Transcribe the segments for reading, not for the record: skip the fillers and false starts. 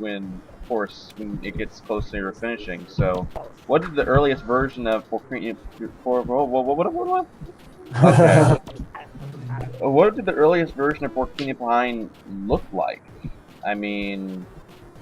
of course, when it gets close to your finishing. So, what did the earliest version of Okay. What did the earliest version of Porcunipine look like? I mean,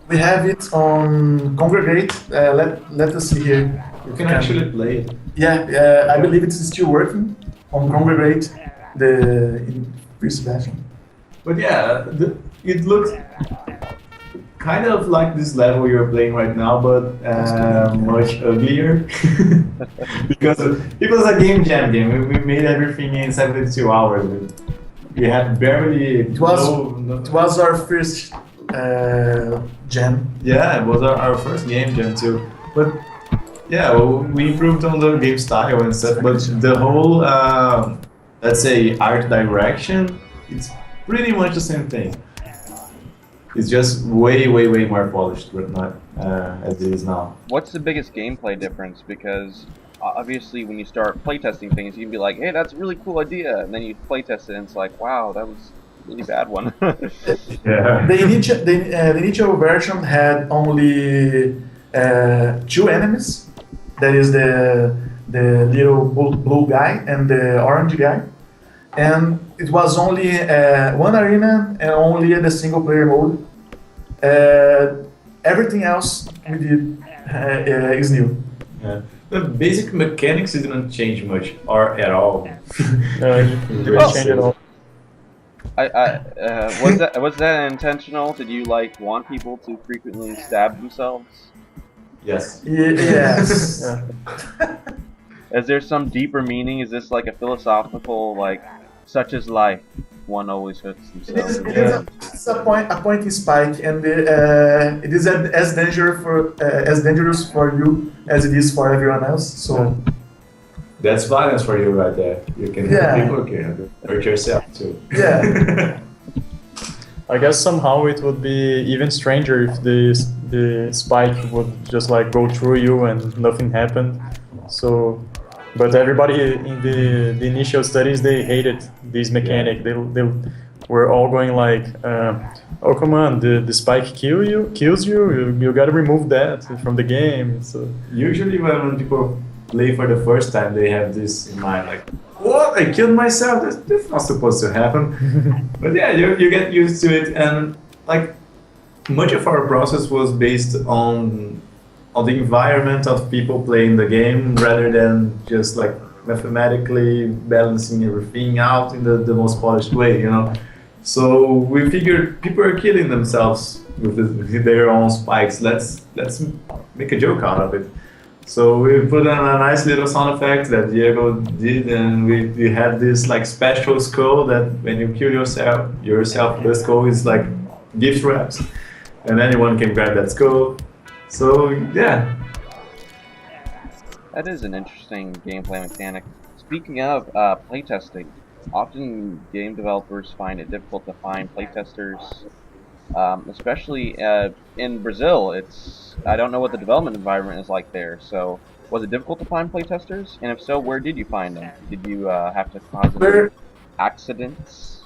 We have it on Congregate. Let us see here. You can actually play it. Yeah, I believe it's still working on Congregate, the in first version. But yeah, it looks kind of like this level you're playing right now, but much uglier. Because it was a game jam game. We made everything in 72 hours. We had barely. It was our first jam. Yeah, it was our first game jam too. But yeah, well, we improved on the game style and stuff. But the whole, let's say, art direction, it's pretty much the same thing. It's just way more polished, but not as it is now. what's the biggest gameplay difference? Because obviously, when you start playtesting things, you can be like, "Hey, that's a really cool idea," and then you playtest it, and it's like, "Wow, that was a really bad one." Yeah. The initial version had only two enemies. That is the little blue guy and the orange guy. And it was only one arena and only the single player mode. Everything else we did is new. Yeah. The basic mechanics didn't change much, or at all. No, it didn't change at all. Was that intentional? Did you like want people to frequently stab themselves? Yes. Yes. Yeah. Is there some deeper meaning? Is this like a philosophical, like, such is life, one always hurts themselves? It's a pointy spike, and it is as dangerous for you as it is for everyone else. So That's violence for you right there. You can people can hurt yourself too. yeah, I guess somehow it would be even stranger if the spike would just like go through you and nothing happened. So, but everybody in the initial studies, they hated this mechanic. They were all going like, oh come on, the spike kills you. You gotta remove that from the game. So Usually when people play for the first time, they have this in mind, like, what? I killed myself? That's not supposed to happen. But yeah, you get used to it, and like much of our process was based on the environment of people playing the game rather than just like mathematically balancing everything out in the most polished way, you know. So we figured people are killing themselves with their own spikes. Let's make a joke out of it. So we put on a nice little sound effect that Diego did, and we had this like special skull that when you kill yourself, the skull is like gift wraps, and anyone can grab that skull. So yeah. That is an interesting gameplay mechanic. Speaking of playtesting, often game developers find it difficult to find playtesters, especially in Brazil. I don't know what the development environment is like there. So, was it difficult to find playtesters? And if so, where did you find them? Did you have to cause any accidents?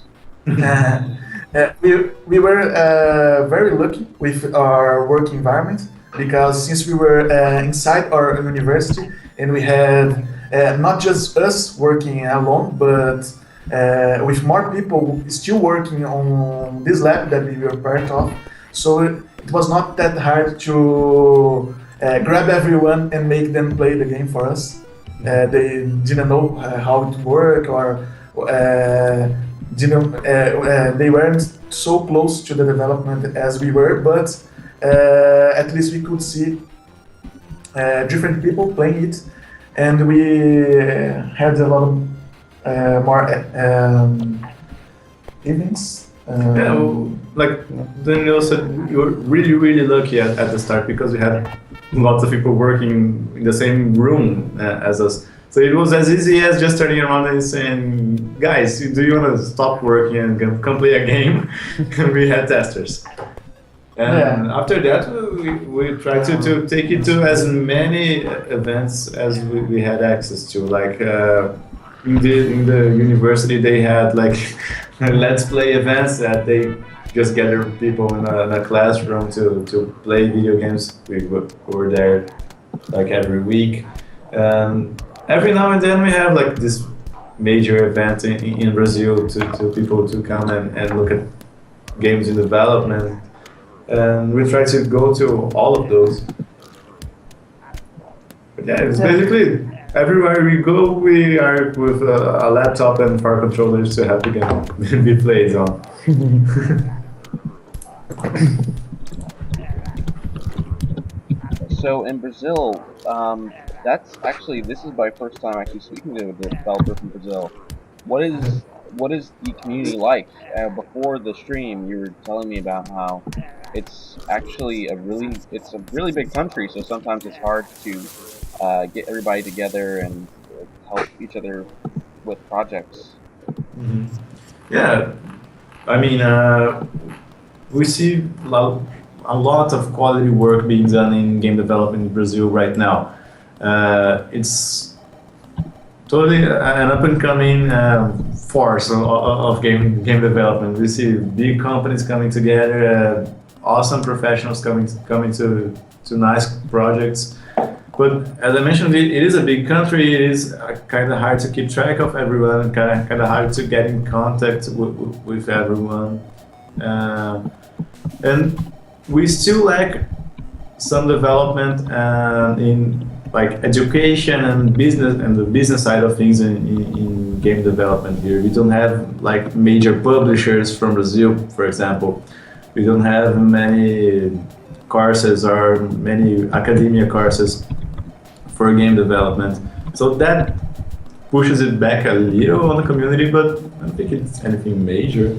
we were very lucky with our work environment because since we were inside our university and we had not just us working alone, but with more people still working on this lab that we were part of. So it was not that hard to grab everyone and make them play the game for us. They didn't know how it worked or they weren't so close to the development as we were, but at least we could see different people playing it, and we had a lot of more evenings. Yeah, well, like Daniel said, you were really lucky at the start because we had lots of people working in the same room as us. So it was as easy as just turning around and saying, guys, do you want to stop working and come play a game? And we had testers. And after that, we tried to take it to as many events as we had access to. Like in the university, they had like let's play events that they just gather people in a classroom to play video games. We were there like every week. Every now and then we have like this major event in Brazil to people to come and look at games in development. And we try to go to all of those. But yeah, it's basically everywhere we go, we are with a laptop and 4 controllers to have the game be played on. So in Brazil, this is my first time actually speaking to a developer from Brazil. What is the community like? Before the stream, you were telling me about how it's actually a really big country, so sometimes it's hard to get everybody together and help each other with projects. Mm-hmm. Yeah, I mean, we see a lot of quality work being done in game development in Brazil right now. It's totally an up-and-coming force of game development. We see big companies coming together, awesome professionals coming to nice projects. But as I mentioned, it is a big country. It is kind of hard to keep track of everyone, kind of hard to get in contact with everyone. And we still lack some development in like education and business and the business side of things in game development here. We don't have like major publishers from Brazil, for example. We don't have many courses or many academia courses for game development. So that pushes it back a little on the community, but I don't think it's anything major.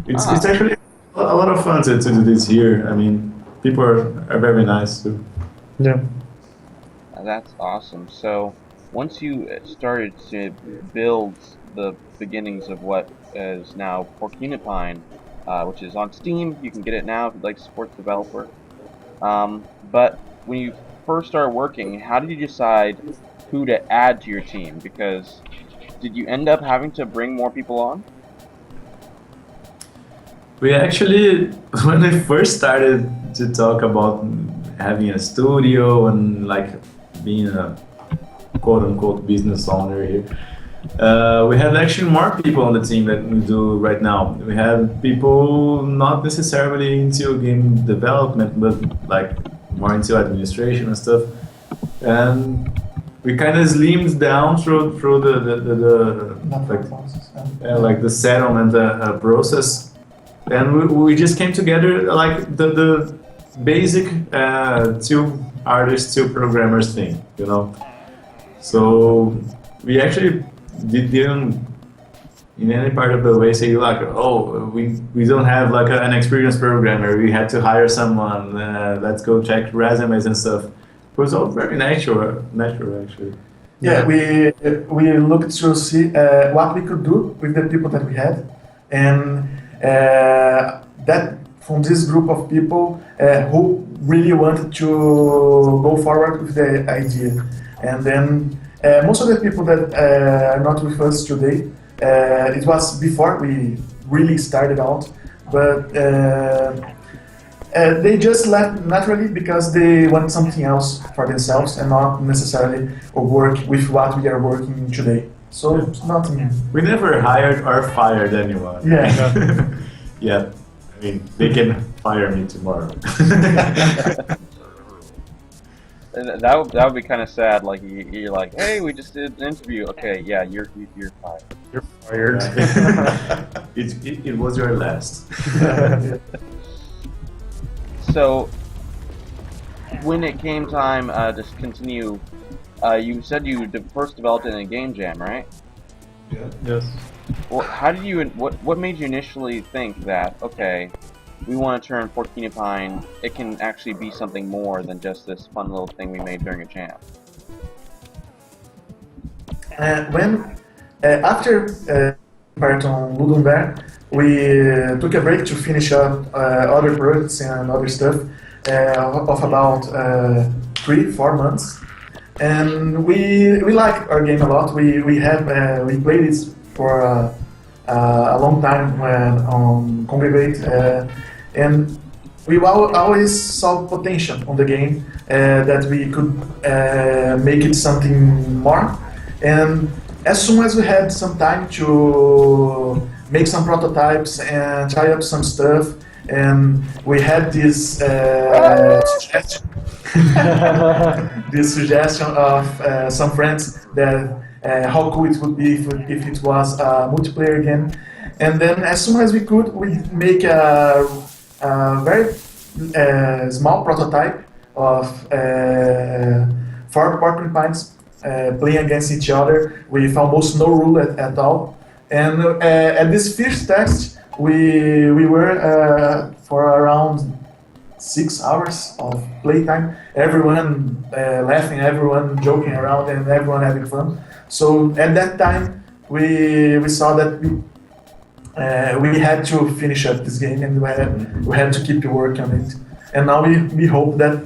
It's actually a lot of fun to do this here. I mean, people are very nice too. Yeah. That's awesome. So once you started to build the beginnings of what is now Porcunipine, which is on Steam, you can get it now if you'd like to support the developer. But when you first started working, how did you decide who to add to your team? Because did you end up having to bring more people on? We actually, when I first started to talk about having a studio and like being a quote-unquote business owner here, we had actually more people on the team than we do right now. We have people not necessarily into game development, but like more into administration and stuff. And we kind of slimmed down through like the settlement process. And we just came together like the basic 2 artists, 2 programmers thing, you know. So we actually didn't in any part of the way say like, oh, we don't have like an experienced programmer. We had to hire someone. Let's go check resumes and stuff. It was all very natural actually. Yeah, we looked to see what we could do with the people that we had, and that from this group of people who really wanted to go forward with the idea. And then most of the people that are not with us today, it was before we really started out, but they just left naturally because they want something else for themselves and not necessarily work with what we are working today. So it's nothing. We never hired or fired anyone. Yeah. Yeah. I mean, they can fire me tomorrow. That would be kind of sad. Like you're like, hey, we just did an interview. Okay, yeah, you're fired. You're fired. It was your last. So when it came time to continue, you said you first developed it in a game jam, right? Yeah. Yes. Well, how did you? What made you initially think that okay, we want to turn Porcunipine? It can actually be something more than just this fun little thing we made during a jam. When after Python Ludumber, we took a break to finish up other projects and other stuff of about 3-4 months, and we like our game a lot. We played it for a long time when on Congregate, and we always saw potential on the game that we could make it something more. And as soon as we had some time to make some prototypes and try out some stuff, and we had this suggestion, this suggestion of some friends that how cool it would be if it was a multiplayer game. And then as soon as we could, we make a very small prototype of 4 Porcunipines playing against each other with almost no rule at all. And at this first test, we were for around 6 hours of playtime, everyone laughing, everyone joking around, and everyone having fun. So at that time, we saw that we had to finish up this game, and we had to keep working on it. And now we hope that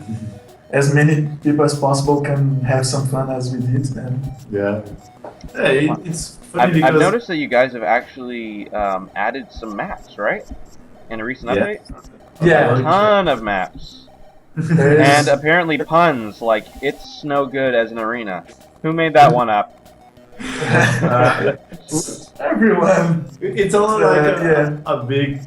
as many people as possible can have some fun as we did. And it's funny because I've noticed that you guys have actually added some maps, right? In a recent update? Yeah. A ton of maps. And apparently puns, like, it's no good as an arena. Who made that one up? Everyone. It's all like a big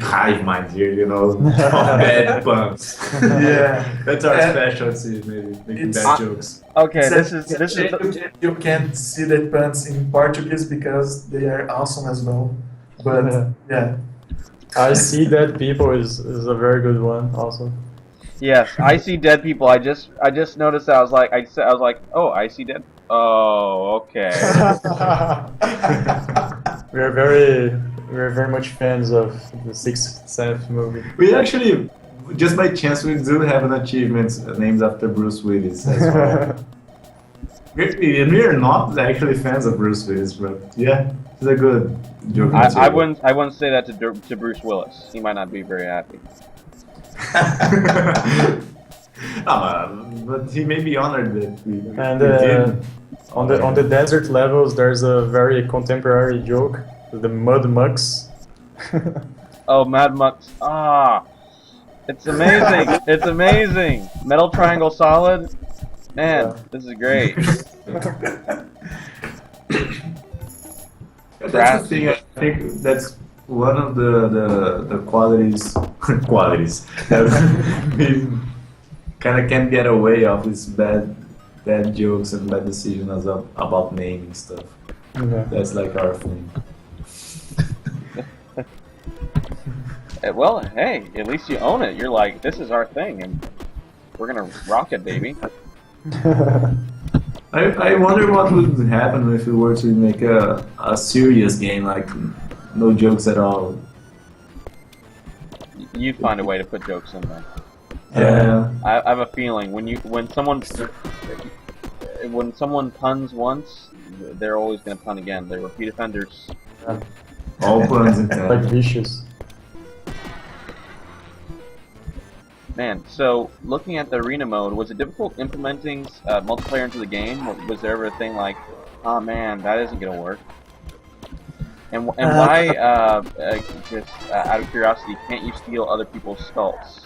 hive mind here, you know, of bad puns. Yeah, that's our specialty, maybe making bad jokes. Okay, this is you can't see the puns in Portuguese because they are awesome as well. But yeah, I see dead people is a very good one also. Yes, I see dead people. I just noticed that. I was like, oh, I see dead. Oh, okay. We're very much fans of the Sixth Sense movie. We actually, just by chance, we do have an achievement named after Bruce Willis as well. we are not actually fans of Bruce Willis, but yeah, it's a good joke. I wouldn't say that to Bruce Willis. He might not be very happy. But he may be honored that we did. On the desert levels, there's a very contemporary joke, the mud mucks. Oh, Mad Mucks! Ah, it's amazing! It's amazing! Metal Triangle Solid, man, this is great. That's the thing. I think that's one of the qualities that we kind of can't get away of is bad jokes and bad decisions about naming stuff. Yeah. That's like our thing. Well, hey, at least you own it. You're like, this is our thing, and we're gonna rock it, baby. I wonder what would happen if we were to make a serious game, like no jokes at all. You'd find a way to put jokes in there. Yeah. I have a feeling when someone puns once, they're always gonna pun again. They're repeat offenders. Yeah. All puns intended. Like vicious. Man, so looking at the arena mode, was it difficult implementing multiplayer into the game? Was there ever a thing like, oh man, that isn't gonna work? And why, just out of curiosity, can't you steal other people's skulls?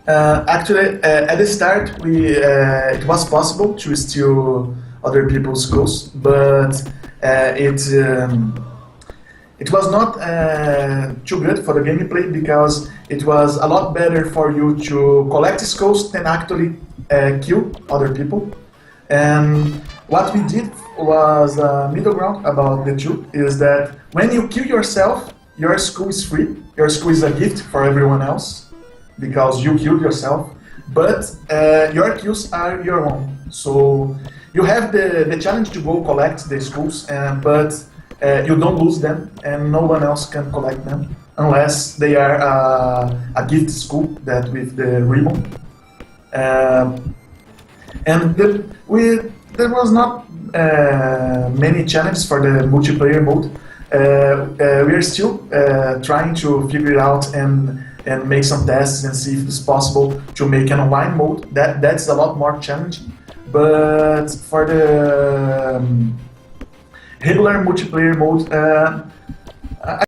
Actually, at the start, it was possible to steal other people's skulls, but it was not too good for the gameplay because it was a lot better for you to collect skulls than actually kill other people. And what we did was a middle ground about the two, is that when you kill yourself, your skull is free. Your skull is a gift for everyone else because you killed yourself, but your kills are your own. So you have the challenge to go collect the skulls, but you don't lose them, and no one else can collect them unless they are a gift skull that with the ribbon. And there was not many challenges for the multiplayer mode. We are still trying to figure it out and make some tests and see if it's possible to make an online mode. That's a lot more challenging. But for regular multiplayer mode